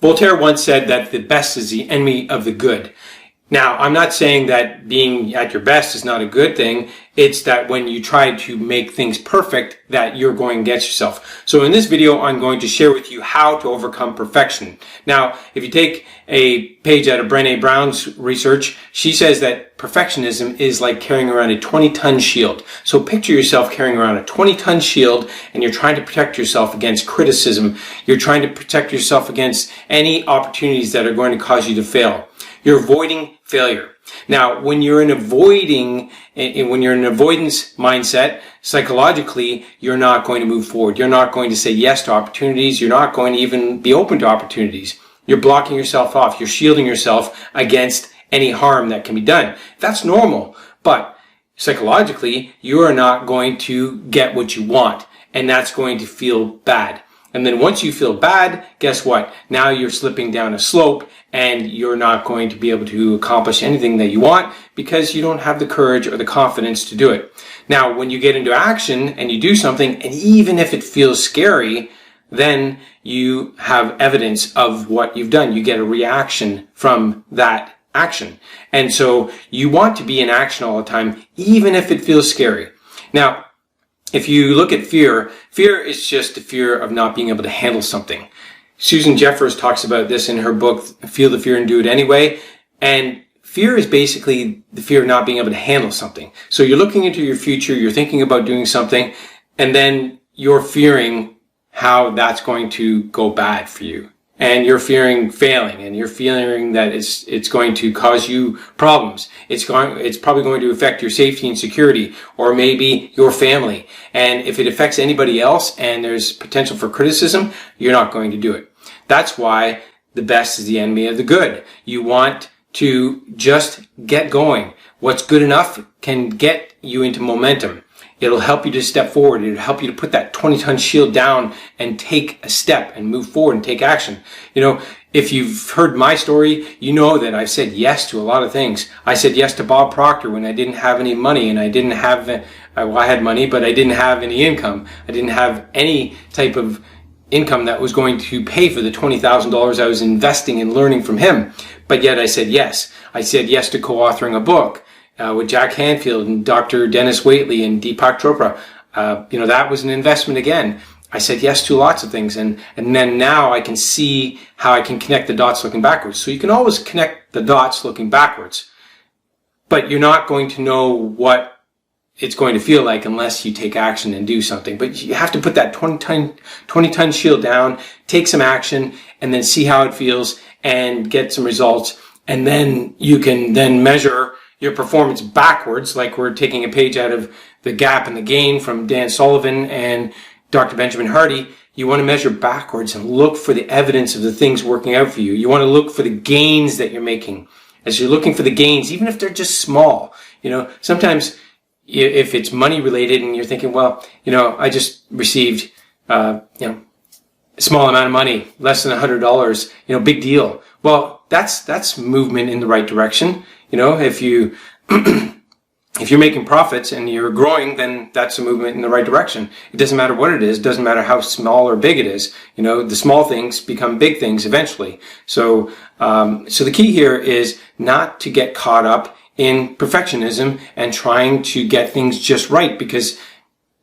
Voltaire once said that the best is the enemy of the good. Now, I'm not saying that being at your best is not a good thing. It's that when you try to make things perfect, that you're going against yourself. So in this video, I'm going to share with you how to overcome perfection. Now, if you take a page out of Brené Brown's research, she says that perfectionism is like carrying around a 20-ton shield. So picture yourself carrying around a 20-ton shield, and you're trying to protect yourself against criticism. You're trying to protect yourself against any opportunities that are going to cause you to fail. You're avoiding failure. Now, when you're in an avoidance mindset, psychologically, you're not going to move forward. You're not going to say yes to opportunities. You're not going to even be open to opportunities. You're blocking yourself off. You're shielding yourself against any harm that can be done. That's normal, but psychologically, you are not going to get what you want, and that's going to feel bad. And then once you feel bad, guess what? Now you're slipping down a slope, and you're not going to be able to accomplish anything that you want because you don't have the courage or the confidence to do it. Now, when you get into action and you do something, and even if it feels scary, then you have evidence of what you've done. You get a reaction from that action. And so you want to be in action all the time, even if it feels scary. Now, if you look at fear, fear is just the fear of not being able to handle something. Susan Jeffers talks about this in her book, Feel the Fear and Do It Anyway. And fear is basically the fear of not being able to handle something. So you're looking into your future, you're thinking about doing something, and then you're fearing how that's going to go bad for you. And you're fearing failing, and you're fearing that it's going to cause you problems. It's probably going to affect your safety and security, or maybe your family. And if it affects anybody else and there's potential for criticism, you're not going to do it. That's why the best is the enemy of the good. You want to just get going. What's good enough can get you into momentum. It'll help you to step forward. It'll help you to put that 20-ton shield down and take a step and move forward and take action. You know, if you've heard my story, you know that I've said yes to a lot of things. I said yes to Bob Proctor when I didn't have any money, and I didn't have, well, I had money, but I didn't have any income. I didn't have any type of income that was going to pay for the $20,000 I was investing in learning from him. But yet I said yes. I said yes to co-authoring a book with Jack Hanfield and Dr. Dennis Waitley and Deepak Chopra. That was an investment again. I said yes to lots of things, and then now I can see how I can connect the dots looking backwards. So you can always connect the dots looking backwards, but you're not going to know what it's going to feel like unless you take action and do something. But you have to put that 20-ton shield down, take some action, and then see how it feels and get some results. And then you can then measure your performance backwards, like we're taking a page out of The Gap and the Gain from Dan Sullivan and Dr. Benjamin Hardy. You want to measure backwards and look for the evidence of the things working out for you. You want to look for the gains that you're making. As you're looking for the gains, even if they're just small, sometimes if it's money related and you're thinking, well, I just received, a small amount of money, less than $100, big deal. Well, that's movement in the right direction. If you, if you're making profits and you're growing, then that's a movement in the right direction. It doesn't matter what it is. It doesn't matter how small or big it is. The small things become big things eventually. So the key here is not to get caught up in perfectionism and trying to get things just right, because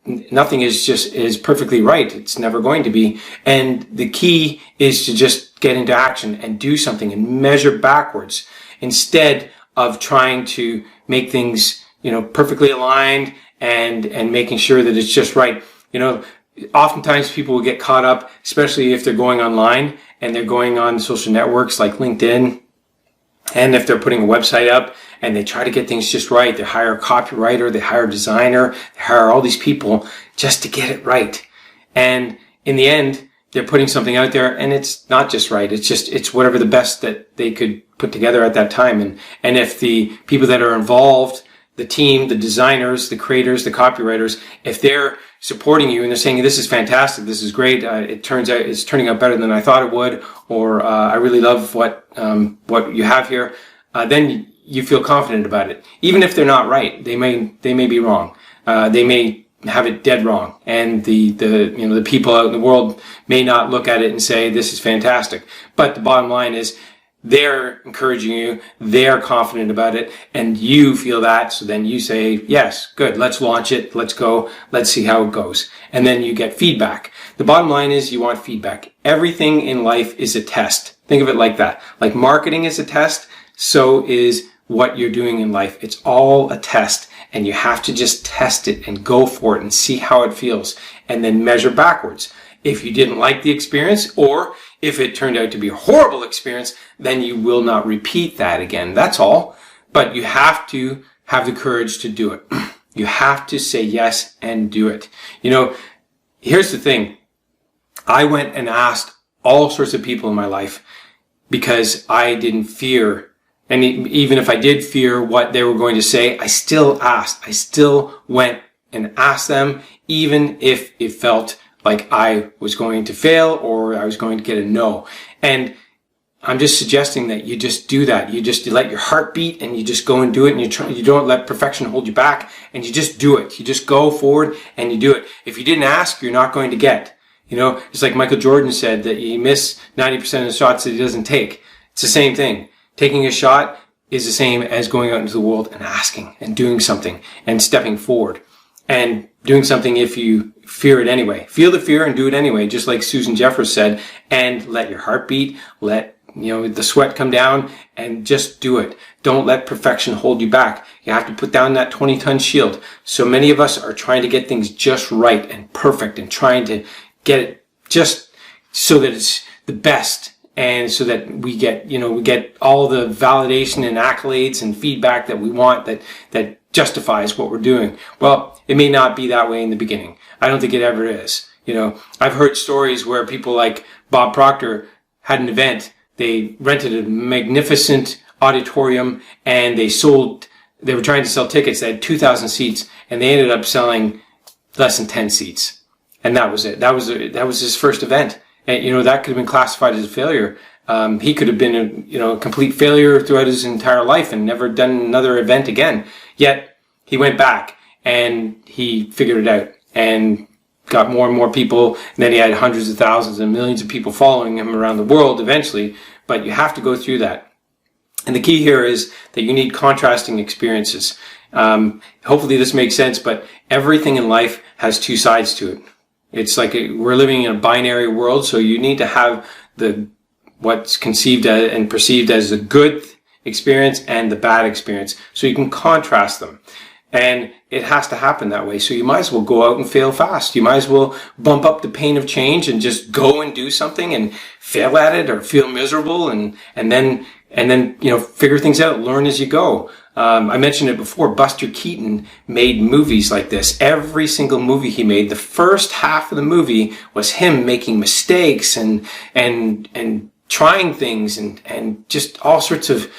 nothing is perfectly right. It's never going to be. And the key is to just get into action and do something and measure backwards instead of trying to make things, perfectly aligned and making sure that it's just right. Oftentimes people will get caught up, especially if they're going online and they're going on social networks like LinkedIn, and if they're putting a website up and they try to get things just right. They hire a copywriter, they hire a designer, they hire all these people just to get it right. And in the end, they're putting something out there and it's not just right. It's whatever the best that they could put together at that time. And if the people that are involved, the team, the designers, the creators, the copywriters, if they're supporting you and they're saying, this is fantastic, this is great, it turns out it's turning out better than I thought it would, or I really love what you have here, then you feel confident about it. Even if they're not right, they may be wrong. They may have it dead wrong. And the people out in the world may not look at it and say, this is fantastic. But the bottom line is, they're encouraging you, they're confident about it, and you feel that, so then you say, yes, good, let's launch it, let's go, let's see how it goes. And then you get feedback. The bottom line is you want feedback. Everything in life is a test. Think of it like that. Like marketing is a test, so is what you're doing in life. It's all a test, and you have to just test it and go for it and see how it feels, and then measure backwards. If you didn't like the experience, or if it turned out to be a horrible experience, then you will not repeat that again. That's all. But you have to have the courage to do it. You have to say yes and do it. Here's the thing. I went and asked all sorts of people in my life because I didn't fear. And even if I did fear what they were going to say, I still asked. I still went and asked them, even if it felt like I was going to fail or I was going to get a no. And I'm just suggesting that you just do that. You just let your heart beat and you just go and do it, and you don't let perfection hold you back, and you just do it. You just go forward and you do it. If you didn't ask, you're not going to get. It's like Michael Jordan said that you miss 90% of the shots that he doesn't take. It's the same thing. Taking a shot is the same as going out into the world and asking and doing something and stepping forward and doing something if you fear it anyway. Feel the fear and do it anyway, just like Susan Jeffers said, and let your heart beat, let the sweat come down, and just do it. Don't let perfection hold you back. You have to put down that 20-ton shield. So many of us are trying to get things just right and perfect and trying to get it just so that it's the best, and so that we get all the validation and accolades and feedback that we want that justifies what we're doing. Well, it may not be that way in the beginning. I don't think it ever is. I've heard stories where people like Bob Proctor had an event. They rented a magnificent auditorium and they were trying to sell tickets. They had 2,000 seats and they ended up selling less than 10 seats. And that was it. That was his first event. And, that could have been classified as a failure. He could have been a complete failure throughout his entire life and never done another event again. Yet he went back and he figured it out and got more and more people. And then he had hundreds of thousands and millions of people following him around the world eventually. But you have to go through that. And the key here is that you need contrasting experiences. Hopefully this makes sense, but everything in life has two sides to it. It's like we're living in a binary world, so you need to have what's conceived and perceived as a good experience and the bad experience, so you can contrast them. And it has to happen that way. So you might as well go out and fail fast. You might as well bump up the pain of change and just go and do something and fail at it or feel miserable and then figure things out, learn as you go. I mentioned it before, Buster Keaton made movies like this. Every single movie he made, the first half of the movie was him making mistakes and trying things and just all sorts of,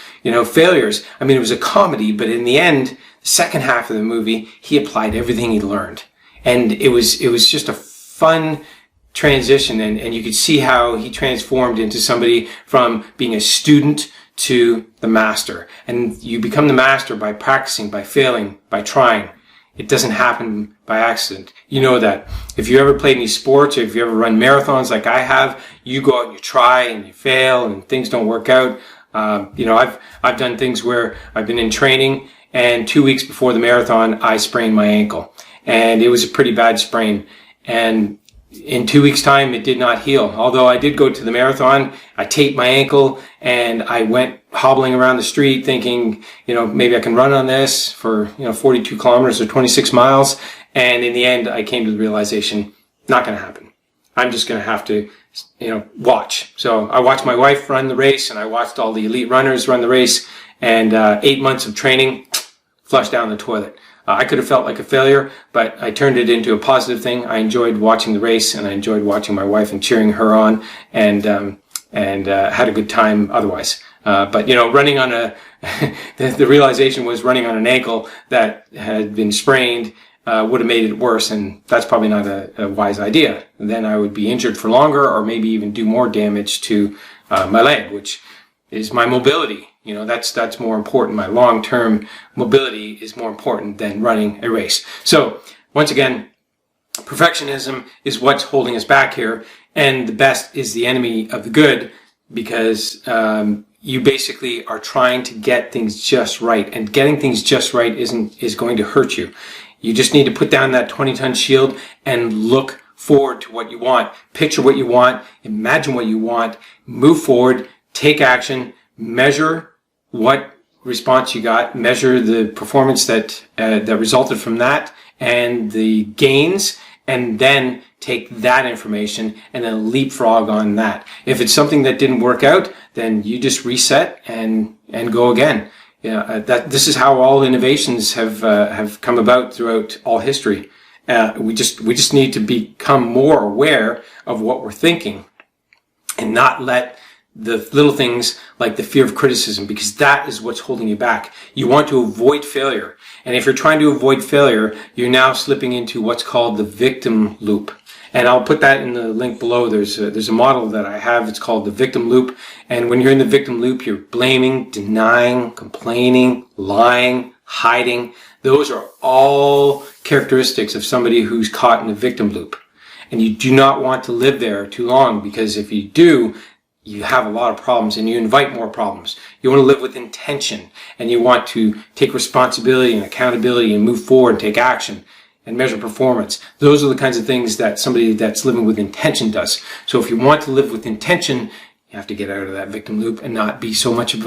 failures. I mean, it was a comedy, but in the end, the second half of the movie, he applied everything he learned. And it was just a fun transition, and you could see how he transformed into somebody from being a student to the master. And you become the master by practicing, by failing, by trying. It doesn't happen by accident. You know that. If you ever played any sports, or if you ever run marathons like I have, you go out and you try and you fail and things don't work out. I've done things where I've been in training and 2 weeks before the marathon, I sprained my ankle, and it was a pretty bad sprain. And in 2 weeks' time, it did not heal. Although I did go to the marathon, I taped my ankle and I went hobbling around the street thinking, maybe I can run on this for, 42 kilometers or 26 miles. And in the end, I came to the realization, not going to happen. I'm just going to have to, watch. So I watched my wife run the race and I watched all the elite runners run the race, and 8 months of training flushed down the toilet. I could have felt like a failure, but I turned it into a positive thing. I enjoyed watching the race, and I enjoyed watching my wife and cheering her on, and had a good time otherwise. But running on the realization was running on an ankle that had been sprained would have made it worse, and that's probably not a wise idea. Then I would be injured for longer, or maybe even do more damage to my leg, which is my mobility. That's more important. My long-term mobility is more important than running a race. So once again, perfectionism is what's holding us back here, and the best is the enemy of the good, because you basically are trying to get things just right, and getting things just right is going to hurt you. You just need to put down that 20-ton shield and look forward to what you want. Picture what you want, imagine what you want, move forward, take action, measure what response you got, measure the performance that resulted from that and the gains, and then take that information and then leapfrog on that. If it's something that didn't work out, then you just reset and go again. This is how all innovations have come about throughout all history. We just need to become more aware of what we're thinking and not let the little things like the fear of criticism, because that is what's holding you back. You want to avoid failure. And if you're trying to avoid failure, you're now slipping into what's called the victim loop. And I'll put that in the link below. There's a model that I have. It's called the victim loop. And when you're in the victim loop, you're blaming, denying, complaining, lying, hiding. Those are all characteristics of somebody who's caught in the victim loop. And you do not want to live there too long, because if you do, you have a lot of problems and you invite more problems. You want to live with intention, and you want to take responsibility and accountability and move forward and take action and measure performance. Those are the kinds of things that somebody that's living with intention does. So if you want to live with intention, you have to get out of that victim loop and not be so much of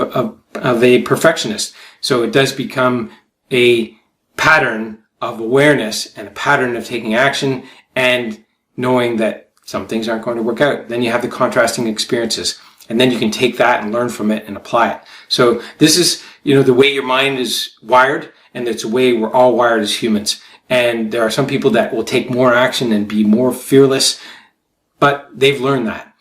a perfectionist. So it does become a pattern of awareness and a pattern of taking action and knowing that some things aren't going to work out. Then you have the contrasting experiences, and then you can take that and learn from it and apply it. So this is, the way your mind is wired, and it's the way we're all wired as humans. And there are some people that will take more action and be more fearless, but they've learned that.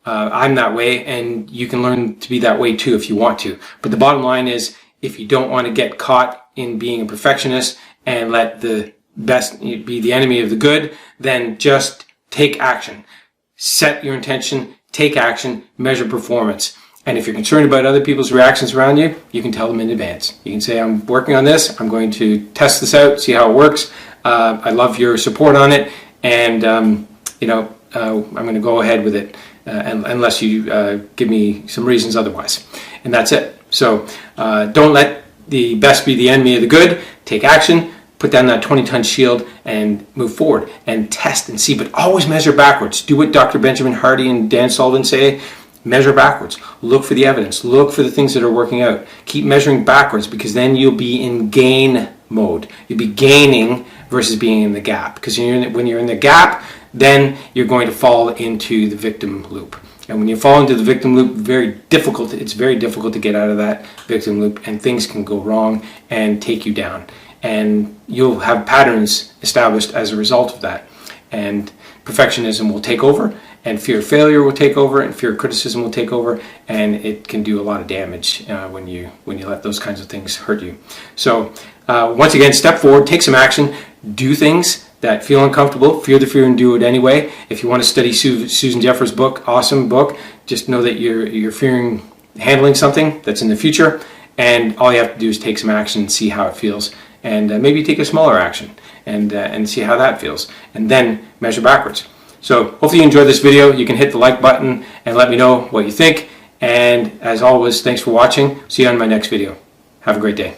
I'm that way, and you can learn to be that way too if you want to. But the bottom line is, if you don't want to get caught in being a perfectionist and let the best be the enemy of the good, then just take action. Set your intention, take action, measure performance. And if you're concerned about other people's reactions around you, you can tell them in advance. You can say, I'm working on this. I'm going to test this out, see how it works. I love your support on it. And, I'm going to go ahead with it unless you give me some reasons otherwise. And that's it. So don't let the best be the enemy of the good. Take action. Put down that 20-ton shield and move forward and test and see, but always measure backwards. Do what Dr. Benjamin Hardy and Dan Sullivan say. Measure backwards. Look for the evidence. Look for the things that are working out. Keep measuring backwards, because then you'll be in gain mode. You'll be gaining versus being in the gap. Because when you're in the gap, then you're going to fall into the victim loop. And when you fall into the victim loop, it's very difficult to get out of that victim loop, and things can go wrong and take you down. And you'll have patterns established as a result of that. And perfectionism will take over, and fear of failure will take over, and fear of criticism will take over, and it can do a lot of damage when you let those kinds of things hurt you. So once again, step forward, take some action, do things that feel uncomfortable, fear the fear and do it anyway. If you want to study Susan Jeffers' book, awesome book, just know that you're fearing handling something that's in the future, and all you have to do is take some action and see how it feels. And maybe take a smaller action and see how that feels, and then measure backwards. So hopefully you enjoyed this video. You can hit the like button and let me know what you think. And as always, thanks for watching. See you on my next video. Have a great day.